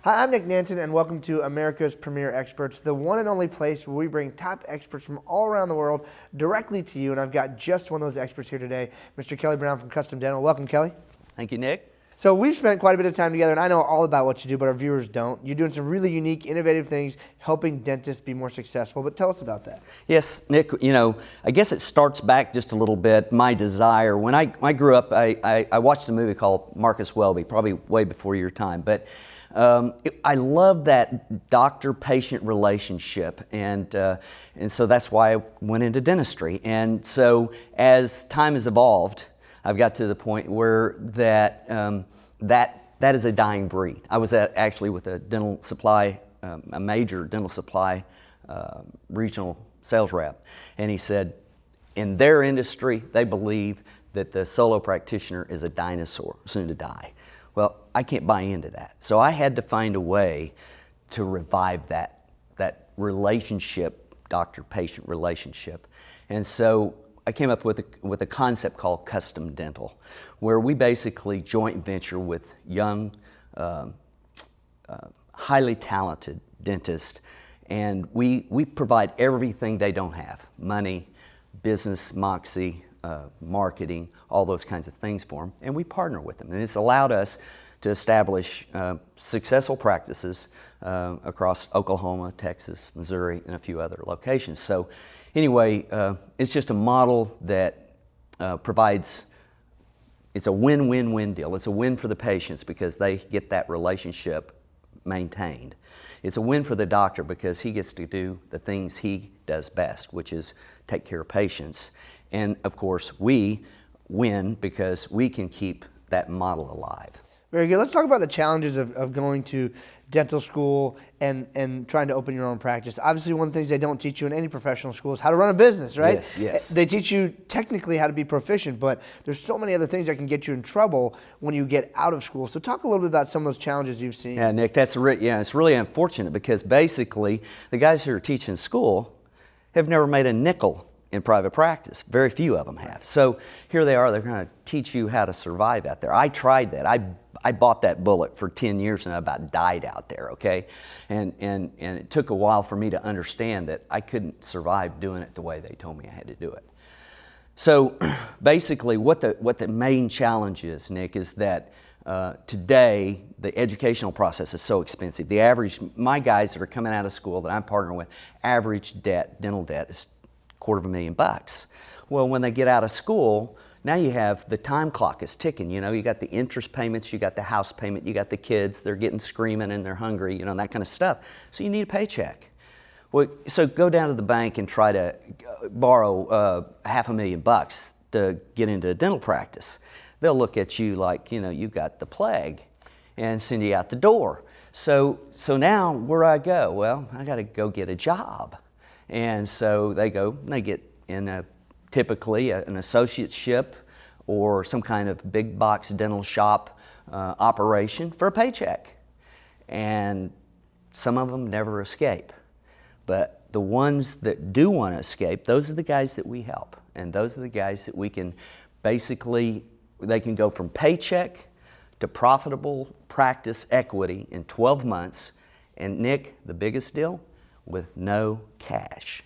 Hi, I'm Nick Nanton, and welcome to America's Premier Experts, the one and only place where we bring top experts from all around the world directly to you. And I've got just one of those experts here today, Mr. Kelly Brown from Custom Dental. Welcome, Kelly. Thank you, Nick. So we've spent quite a bit of time together, and I know all about what you do, but our viewers don't. You're doing some really unique, innovative things, helping dentists be more successful. But tell us about that. Yes, Nick, I guess it starts back just a little bit, my desire. When I grew up, I watched a movie called Marcus Welby, probably way before your time. But I love that doctor-patient relationship, and so that's why I went into dentistry. And so as time has evolved, I've got to the point where that is a dying breed. I was actually with a dental supply, a major dental supply regional sales rep, and he said, in their industry, they believe that the solo practitioner is a dinosaur, soon to die. Well, I can't buy into that. So I had to find a way to revive that relationship, doctor-patient relationship. And so I came up with a concept called Custom Dental, where we basically joint venture with young, highly talented dentists, and we provide everything they don't have: money, business, moxie, marketing, all those kinds of things for them, and we partner with them. And it's allowed us to establish successful practices across Oklahoma, Texas, Missouri, and a few other locations. So anyway, it's just a model that provides, it's a win-win-win deal. It's a win for the patients because they get that relationship maintained. It's a win for the doctor because he gets to do the things he does best, which is take care of patients. And of course, we win because we can keep that model alive. Very good. Let's talk about the challenges of going to dental school and trying to open your own practice. Obviously, one of the things they don't teach you in any professional school is how to run a business, right? Yes, yes. They teach you technically how to be proficient, but there's so many other things that can get you in trouble when you get out of school. So talk a little bit about some of those challenges you've seen. Yeah, Nick, it's really unfortunate because basically the guys who are teaching school have never made a nickel in private practice. Very few of them have. So here they are, they're going to teach you how to survive out there. I tried that. I bought that bullet for 10 years and I about died out there, okay? And it took a while for me to understand that I couldn't survive doing it the way they told me I had to do it. So basically what the main challenge is, Nick, is that today the educational process is so expensive. The average, my guys that are coming out of school that I'm partnering with, average debt, dental debt is $250,000. Well, when they get out of school, now you have the time clock is ticking. You know, you got the interest payments, you got the house payment, you got the kids, they're getting screaming and they're hungry, you know, that kind of stuff. So you need a paycheck. Well, so go down to the bank and try to borrow $500,000 to get into a dental practice. They'll look at you like, you know, you got the plague and send you out the door. So now where do I go? Well, I got to go get a job. And so they go and they get in typically an associateship or some kind of big box dental shop operation for a paycheck. And some of them never escape. But the ones that do want to escape, those are the guys that we help. And those are the guys that we can basically, they can go from paycheck to profitable practice equity in 12 months. And Nick, the biggest deal, with no cash.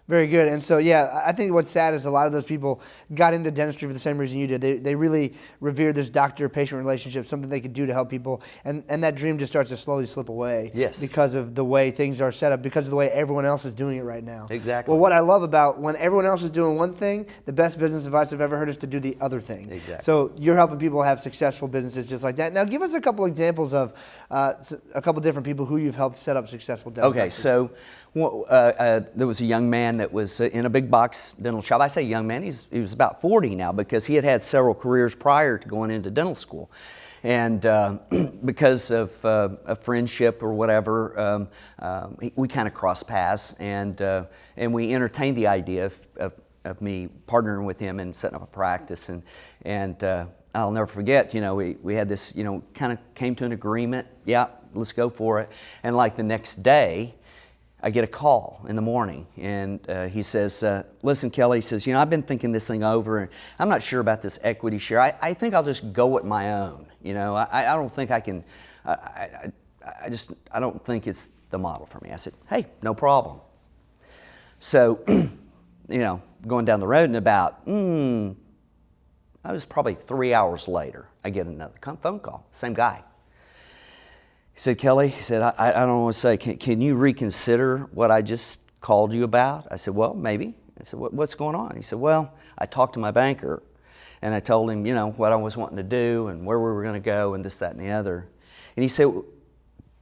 Very good. And so, yeah, I think what's sad is a lot of those people got into dentistry for the same reason you did. They really revered this doctor-patient relationship, something they could do to help people. And that dream just starts to slowly slip away. Yes. Because of the way things are set up, because of the way everyone else is doing it right now. Exactly. Well, what I love about when everyone else is doing one thing, the best business advice I've ever heard is to do the other thing. Exactly. So you're helping people have successful businesses just like that. Now, give us a couple examples of a couple different people who you've helped set up successful dental practices. So there was a young man that was in a big box dental shop. I say young man, he was about 40 now because he had had several careers prior to going into dental school. And because of a friendship or whatever, we kind of crossed paths, and we entertained the idea of me partnering with him and setting up a practice. And I'll never forget, you know, we had this, you know, kind of came to an agreement. Yeah, let's go for it. And like the next day, I get a call in the morning, and he says, listen, Kelly, he says, you know, I've been thinking this thing over, and I'm not sure about this equity share. I think I'll just go with my own. You know, I don't think I can, I I don't think it's the model for me. I said, hey, no problem. So, going down the road, and about, I was probably 3 hours later, I get another phone call, same guy. He said, Kelly, he said, I don't know what to say. Can you reconsider what I just called you about? I said, well, maybe. I said, what's going on? He said, well, I talked to my banker, and I told him, what I was wanting to do and where we were going to go and this, that, and the other. And he said,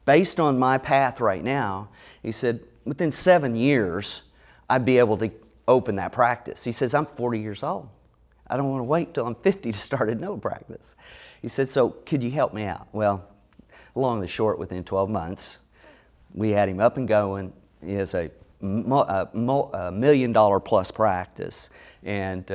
based on my path right now, he said, within 7 years, I'd be able to open that practice. He says, I'm 40 years old. I don't want to wait till I'm 50 to start a dental practice. He said, so could you help me out? Well, long and short, within 12 months, we had him up and going. He has a $1 million plus practice, and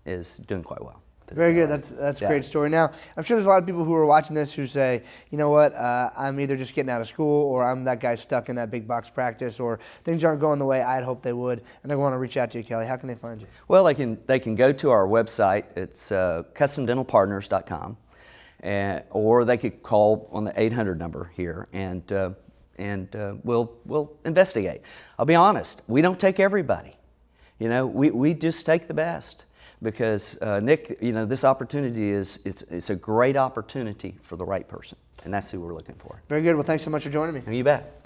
is doing quite well. Very good. That's a great story. Now, I'm sure there's a lot of people who are watching this who say, you know what, I'm either just getting out of school, or I'm that guy stuck in that big box practice, or things aren't going the way I'd hoped they would, and they want to reach out to you, Kelly. How can they find you? Well, they can go to our website. It's customdentalpartners.com, or they could call on the 800 number here, and we'll investigate. I'll be honest, we don't take everybody. We just take the best. Because Nick, this opportunity it's a great opportunity for the right person, and that's who we're looking for. Very good. Well, thanks so much for joining me. You bet.